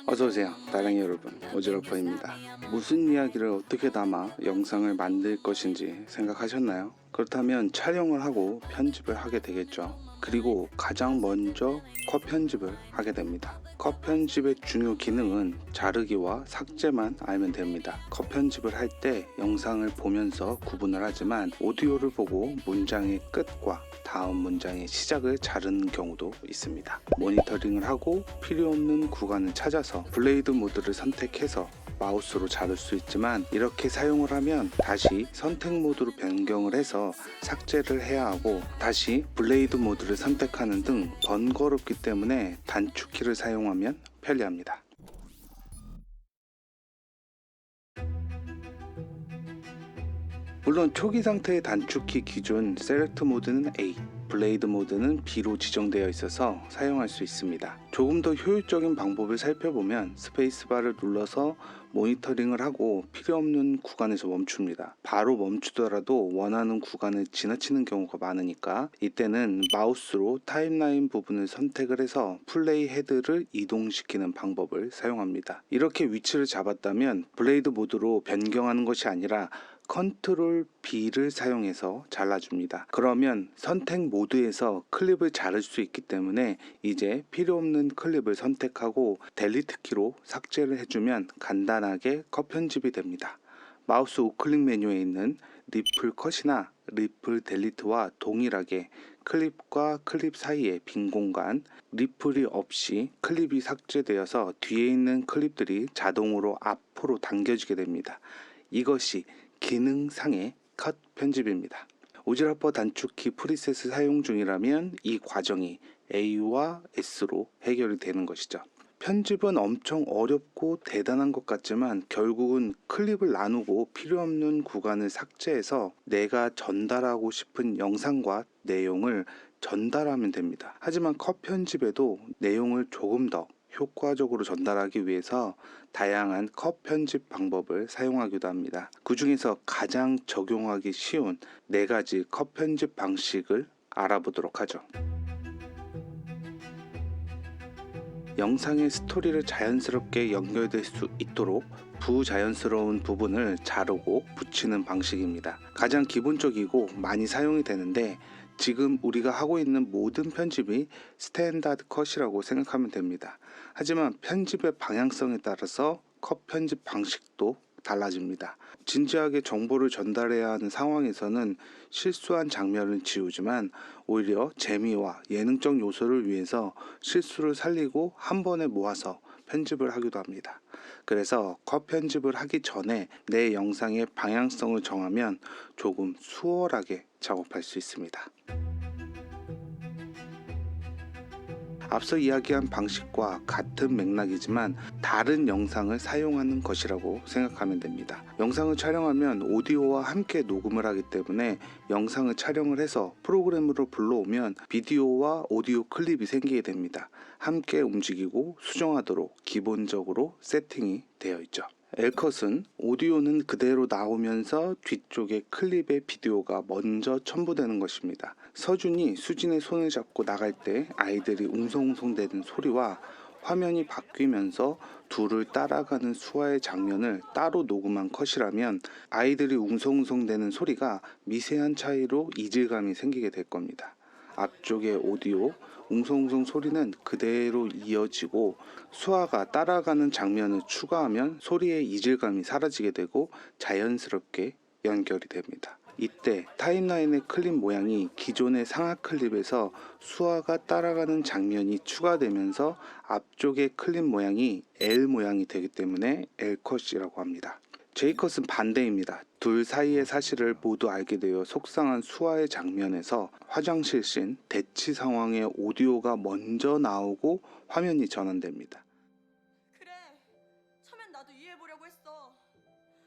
어서오세요 다랑이 여러분, 오지러퍼입니다. 무슨 이야기를 어떻게 담아 영상을 만들 것인지 생각하셨나요? 그렇다면 촬영을 하고 편집을 하게 되겠죠. 그리고 가장 먼저 컷 편집을 하게 됩니다. 컷 편집의 중요 기능은 자르기와 삭제만 알면 됩니다. 컷 편집을 할 때 영상을 보면서 구분을 하지만 오디오를 보고 문장의 끝과 다음 문장의 시작을 자르는 경우도 있습니다. 모니터링을 하고 필요 없는 구간을 찾아서 블레이드 모드를 선택해서 마우스로 자를 수 있지만, 이렇게 사용을 하면 다시 선택 모드로 변경을 해서 삭제를 해야 하고 다시 블레이드 모드를 선택하는 등 번거롭기 때문에 단축키를 사용하면 편리합니다. 물론 초기 상태의 단축키 기준 셀렉트 모드는 A, 블레이드 모드는 B로 지정되어 있어서 사용할 수 있습니다. 조금 더 효율적인 방법을 살펴보면 스페이스바를 눌러서 모니터링을 하고 필요 없는 구간에서 멈춥니다. 바로 멈추더라도 원하는 구간을 지나치는 경우가 많으니까 이때는 마우스로 타임라인 부분을 선택을 해서 플레이 헤드를 이동시키는 방법을 사용합니다. 이렇게 위치를 잡았다면 블레이드 모드로 변경하는 것이 아니라 컨트롤 B를 사용해서 잘라줍니다. 그러면 선택 모드에서 클립을 자를 수 있기 때문에 이제 필요 없는 클립을 선택하고 델리트 키로 삭제를 해주면 간단하게 컷 편집이 됩니다. 마우스 우클릭 메뉴에 있는 리플 컷이나 리플 델리트와 동일하게 클립과 클립 사이에 빈 공간, 리플이 없이 클립이 삭제되어서 뒤에 있는 클립들이 자동으로 앞으로 당겨지게 됩니다. 이것이 기능상의 컷 편집입니다. 오지라퍼 단축키 프리셋을 사용 중이라면 이 과정이 A와 S로 해결이 되는 것이죠. 편집은 엄청 어렵고 대단한 것 같지만 결국은 클립을 나누고 필요 없는 구간을 삭제해서 내가 전달하고 싶은 영상과 내용을 전달하면 됩니다. 하지만 컷 편집에도 내용을 조금 더 효과적으로 전달하기 위해서 다양한 컷 편집 방법을 사용하기도 합니다. 그 중에서 가장 적용하기 쉬운 4가지 컷 편집 방식을 알아보도록 하죠. 영상의 스토리를 자연스럽게 연결될 수 있도록 부자연스러운 부분을 자르고 붙이는 방식입니다. 가장 기본적이고 많이 사용이 되는데, 지금 우리가 하고 있는 모든 편집이 스탠다드 컷이라고 생각하면 됩니다. 하지만 편집의 방향성에 따라서 컷 편집 방식도 달라집니다. 진지하게 정보를 전달해야 하는 상황에서는 실수한 장면을 지우지만, 오히려 재미와 예능적 요소를 위해서 실수를 살리고 한 번에 모아서 편집을 하기도 합니다. 그래서 컷 편집을 하기 전에 내 영상의 방향성을 정하면 조금 수월하게 작업할 수 있습니다. 앞서 이야기한 방식과 같은 맥락이지만 다른 영상을 사용하는 것이라고 생각하면 됩니다. 영상을 촬영하면 오디오와 함께 녹음을 하기 때문에 영상을 촬영을 해서 프로그램으로 불러오면 비디오와 오디오 클립이 생기게 됩니다. 함께 움직이고 수정하도록 기본적으로 세팅이 되어 있죠. L컷은 오디오는 그대로 나오면서 뒤쪽에 클립의 비디오가 먼저 첨부되는 것입니다. 서준이 수진의 손을 잡고 나갈 때 아이들이 웅성웅성대는 소리와 화면이 바뀌면서 둘을 따라가는 수아의 장면을 따로 녹음한 컷이라면 아이들이 웅성웅성대는 소리가 미세한 차이로 이질감이 생기게 될 겁니다. 앞쪽의 오디오, 웅성웅성 소리는 그대로 이어지고 수아가 따라가는 장면을 추가하면 소리의 이질감이 사라지게 되고 자연스럽게 연결이 됩니다. 이때 타임라인의 클립 모양이 기존의 상하 클립에서 수아가 따라가는 장면이 추가되면서 앞쪽의 클립 모양이 L 모양이 되기 때문에 L컷이라고 합니다. J컷은 반대입니다. 둘 사이의 사실을 모두 알게 되어 속상한 수아의 장면에서 화장실 씬 대치 상황의 오디오가 먼저 나오고 화면이 전환됩니다. 그래, 처음엔 나도 이해해보려고 했어.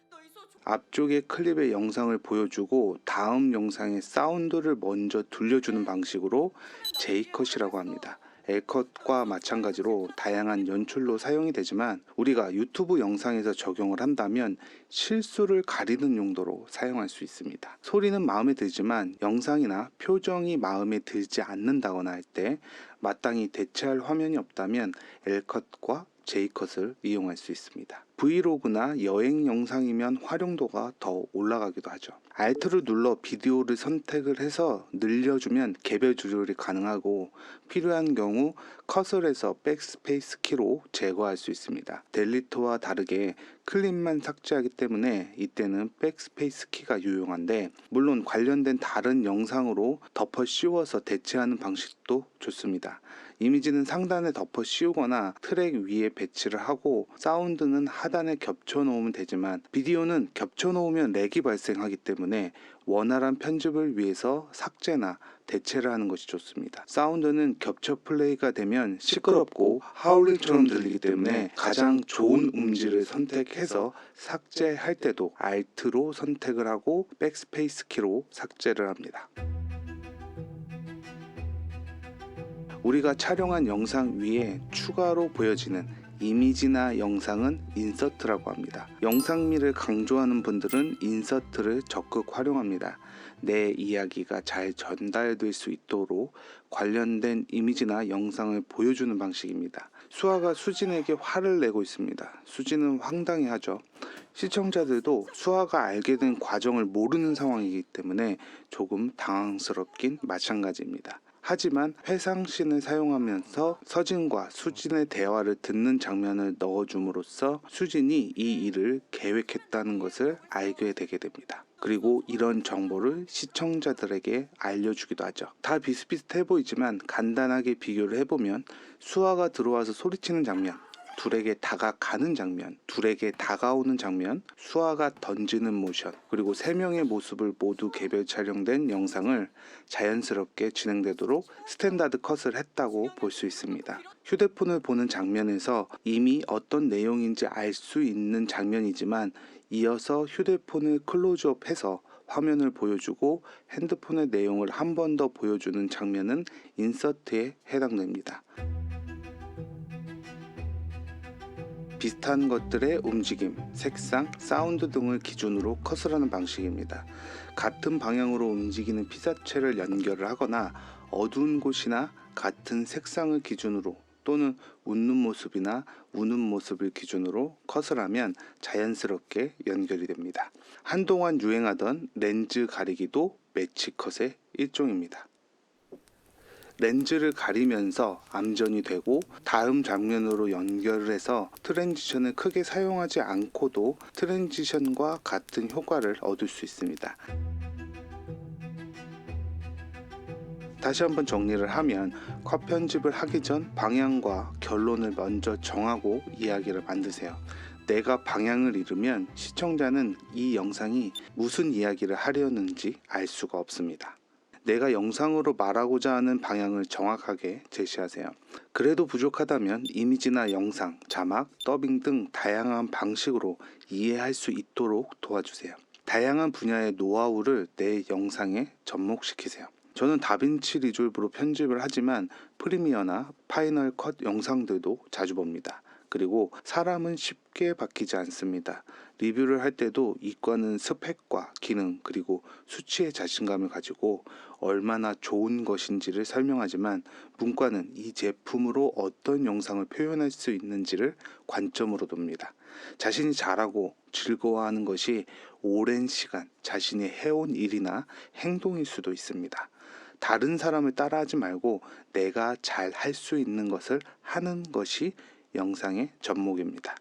너 이소 앞쪽의 클립의 영상을 보여주고 다음 영상의 사운드를 먼저 들려주는 방식으로 J컷이라고 합니다. L컷과 마찬가지로 다양한 연출로 사용이 되지만 우리가 유튜브 영상에서 적용을 한다면 실수를 가리는 용도로 사용할 수 있습니다. 소리는 마음에 들지만 영상이나 표정이 마음에 들지 않는다거나 할 때 마땅히 대체할 화면이 없다면 L컷과 J컷을 이용할 수 있습니다. 브이로그나 여행 영상이면 활용도가 더 올라가기도 하죠. Alt를 눌러 비디오를 선택을 해서 늘려주면 개별 조절이 가능하고 필요한 경우 컷을 해서 백스페이스 키로 제거할 수 있습니다. 델리트와 다르게 클립만 삭제하기 때문에 이때는 백스페이스 키가 유용한데, 물론 관련된 다른 영상으로 덮어 씌워서 대체하는 방식도 좋습니다. 이미지는 상단에 덮어 씌우거나 트랙 위에 배치를 하고 사운드는 하단에 겹쳐 놓으면 되지만, 비디오는 겹쳐 놓으면 렉이 발생하기 때문에 원활한 편집을 위해서 삭제나 대체를 하는 것이 좋습니다. 사운드는 겹쳐 플레이가 되면 시끄럽고 하울링처럼 들리기 때문에 가장 좋은 음질을 선택해서 삭제할 때도 Alt로 선택을 하고 백스페이스 키로 삭제를 합니다. 우리가 촬영한 영상 위에 추가로 보여지는 이미지나 영상은 인서트라고 합니다. 영상미를 강조하는 분들은 인서트를 적극 활용합니다. 내 이야기가 잘 전달될 수 있도록 관련된 이미지나 영상을 보여주는 방식입니다. 수아가 수진에게 화를 내고 있습니다. 수진은 황당해하죠. 시청자들도 수아가 알게 된 과정을 모르는 상황이기 때문에 조금 당황스럽긴 마찬가지입니다. 하지만 회상씬을 사용하면서 서진과 수진의 대화를 듣는 장면을 넣어줌으로써 수진이 이 일을 계획했다는 것을 알게 되게 됩니다. 그리고 이런 정보를 시청자들에게 알려주기도 하죠. 다 비슷비슷해 보이지만 간단하게 비교를 해보면 수아가 들어와서 소리치는 장면, 둘에게 다가가는 장면, 둘에게 다가오는 장면, 수아가 던지는 모션, 그리고 세 명의 모습을 모두 개별 촬영된 영상을 자연스럽게 진행되도록 스탠다드 컷을 했다고 볼 수 있습니다. 휴대폰을 보는 장면에서 이미 어떤 내용인지 알 수 있는 장면이지만, 이어서 휴대폰을 클로즈업해서 화면을 보여주고 핸드폰의 내용을 한 번 더 보여주는 장면은 인서트에 해당됩니다. 비슷한 것들의 움직임, 색상, 사운드 등을 기준으로 컷을 하는 방식입니다. 같은 방향으로 움직이는 피사체를 연결을 하거나 어두운 곳이나 같은 색상을 기준으로 또는 웃는 모습이나 우는 모습을 기준으로 컷을 하면 자연스럽게 연결이 됩니다. 한동안 유행하던 렌즈 가리기도 매치 컷의 일종입니다. 렌즈를 가리면서 암전이 되고 다음 장면으로 연결을 해서 트랜지션을 크게 사용하지 않고도 트랜지션과 같은 효과를 얻을 수 있습니다. 다시 한번 정리를 하면, 컷 편집을 하기 전 방향과 결론을 먼저 정하고 이야기를 만드세요. 내가 방향을 잃으면 시청자는 이 영상이 무슨 이야기를 하려는지 알 수가 없습니다. 내가 영상으로 말하고자 하는 방향을 정확하게 제시하세요. 그래도 부족하다면 이미지나 영상, 자막, 더빙 등 다양한 방식으로 이해할 수 있도록 도와주세요. 다양한 분야의 노하우를 내 영상에 접목시키세요. 저는 다빈치 리졸브로 편집을 하지만 프리미어나 파이널 컷 영상들도 자주 봅니다. 그리고 사람은 쉽게 바뀌지 않습니다. 리뷰를 할 때도 이과는 스펙과 기능 그리고 수치의 자신감을 가지고 얼마나 좋은 것인지를 설명하지만, 문과는 이 제품으로 어떤 영상을 표현할 수 있는지를 관점으로 둡니다. 자신이 잘하고 즐거워하는 것이 오랜 시간 자신이 해온 일이나 행동일 수도 있습니다. 다른 사람을 따라하지 말고 내가 잘 할 수 있는 것을 하는 것이 영상의 접목입니다.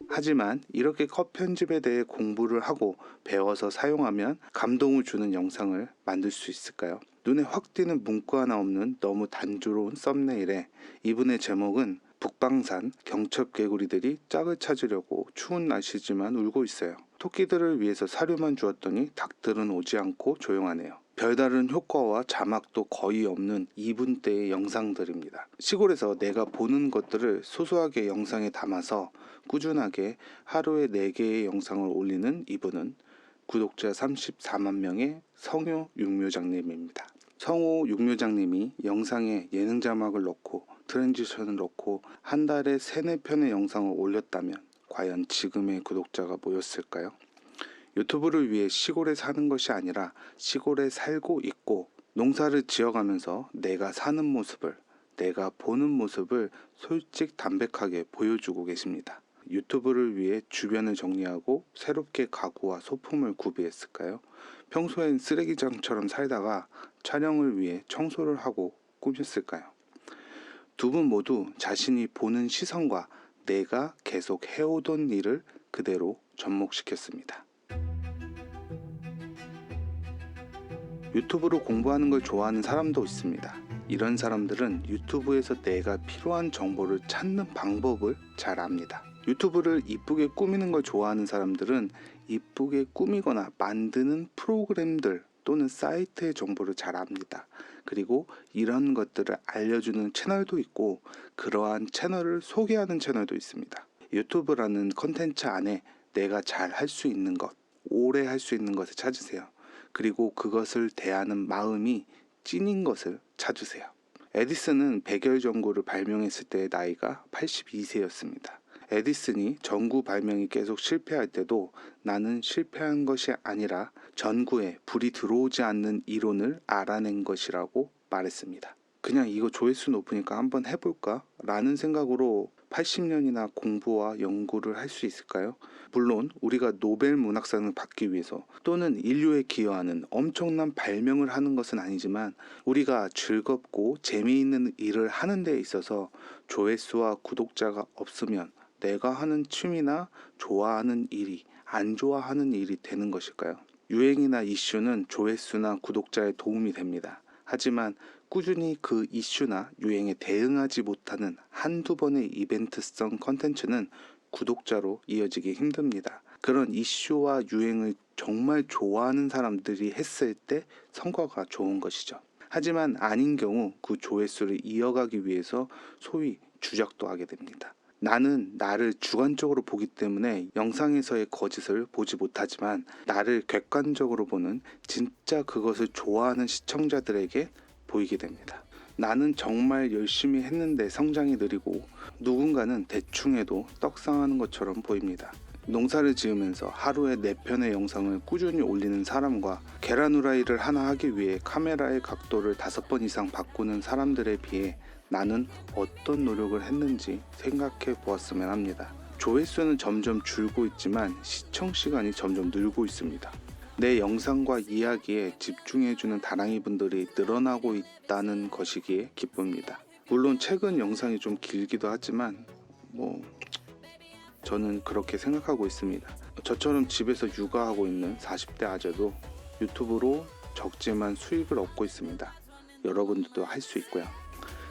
하지만 이렇게 컷 편집에 대해 공부를 하고 배워서 사용하면 감동을 주는 영상을 만들 수 있을까요? 눈에 확 띄는 문구 하나 없는 너무 단조로운 썸네일에 이분의 제목은 북방산 경첩개구리들이 짝을 찾으려고 추운 날씨지만 울고 있어요. 토끼들을 위해서 사료만 주었더니 닭들은 오지 않고 조용하네요. 별다른 효과와 자막도 거의 없는 2분대의 영상들입니다. 시골에서 내가 보는 것들을 소소하게 영상에 담아서 꾸준하게 하루에 4개의 영상을 올리는 이분은 구독자 34만 명의 성효 육묘장님입니다. 성호 육묘장님이 영상에 예능 자막을 넣고 트랜지션을 넣고 한 달에 3-4편의 영상을 올렸다면 과연 지금의 구독자가 모였을까요? 유튜브를 위해 시골에 사는 것이 아니라 시골에 살고 있고 농사를 지어가면서 내가 사는 모습을, 내가 보는 모습을 솔직 담백하게 보여주고 계십니다. 유튜브를 위해 주변을 정리하고 새롭게 가구와 소품을 구비했을까요? 평소엔 쓰레기장처럼 살다가 촬영을 위해 청소를 하고 꾸몄을까요? 두 분 모두 자신이 보는 시선과 내가 계속 해오던 일을 그대로 접목시켰습니다. 유튜브로 공부하는 걸 좋아하는 사람도 있습니다. 이런 사람들은 유튜브에서 내가 필요한 정보를 찾는 방법을 잘 압니다. 유튜브를 이쁘게 꾸미는 걸 좋아하는 사람들은 이쁘게 꾸미거나 만드는 프로그램들 또는 사이트의 정보를 잘 압니다. 그리고 이런 것들을 알려주는 채널도 있고 그러한 채널을 소개하는 채널도 있습니다. 유튜브라는 컨텐츠 안에 내가 잘 할 수 있는 것, 오래 할 수 있는 것을 찾으세요. 그리고 그것을 대하는 마음이 찐인 것을 찾으세요. 에디슨은 백열 전구를 발명했을 때의 나이가 82세였습니다. 에디슨이 전구 발명이 계속 실패할 때도 나는 실패한 것이 아니라 전구에 불이 들어오지 않는 이론을 알아낸 것이라고 말했습니다. 그냥 이거 조회수 높으니까 한번 해볼까? 라는 생각으로 80년이나 공부와 연구를 할 수 있을까요? 물론 우리가 노벨 문학상을 받기 위해서 또는 인류에 기여하는 엄청난 발명을 하는 것은 아니지만 우리가 즐겁고 재미있는 일을 하는 데 있어서 조회수와 구독자가 없으면 내가 하는 취미나 좋아하는 일이 안 좋아하는 일이 되는 것일까요? 유행이나 이슈는 조회수나 구독자에 도움이 됩니다. 하지만 꾸준히 그 이슈나 유행에 대응하지 못하는 한두 번의 이벤트성 컨텐츠는 구독자로 이어지기 힘듭니다. 그런 이슈와 유행을 정말 좋아하는 사람들이 했을 때 성과가 좋은 것이죠. 하지만 아닌 경우 그 조회수를 이어가기 위해서 소위 주작도 하게 됩니다. 나는 나를 주관적으로 보기 때문에 영상에서의 거짓을 보지 못하지만 나를 객관적으로 보는 진짜 그것을 좋아하는 시청자들에게 보이게 됩니다. 나는 정말 열심히 했는데 성장이 느리고 누군가는 대충 해도 떡상하는 것처럼 보입니다. 농사를 지으면서 하루에 4편의 영상을 꾸준히 올리는 사람과 계란 후라이를 하나 하기 위해 카메라의 각도를 5번 이상 바꾸는 사람들에 비해 나는 어떤 노력을 했는지 생각해 보았으면 합니다. 조회수는 점점 줄고 있지만 시청 시간이 점점 늘고 있습니다. 내 영상과 이야기에 집중해주는 다랑이 분들이 늘어나고 있다는 것이기에 기쁩니다. 물론 최근 영상이 좀 길기도 하지만 저는 그렇게 생각하고 있습니다. 저처럼 집에서 육아하고 있는 40대 아재도 유튜브로 적지만 수익을 얻고 있습니다. 여러분들도 할 수 있고요.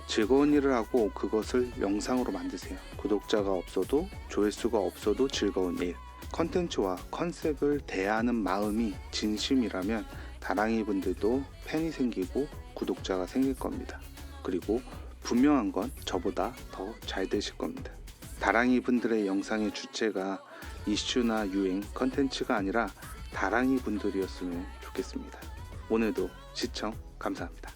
즐거운 일을 하고 그것을 영상으로 만드세요. 구독자가 없어도 조회수가 없어도 즐거운 일. 컨텐츠와 컨셉을 대하는 마음이 진심이라면 다랑이 분들도 팬이 생기고 구독자가 생길 겁니다. 그리고 분명한 건 저보다 더 잘 되실 겁니다. 다랑이 분들의 영상의 주체가 이슈나 유행 컨텐츠가 아니라 다랑이 분들이었으면 좋겠습니다. 오늘도 시청 감사합니다.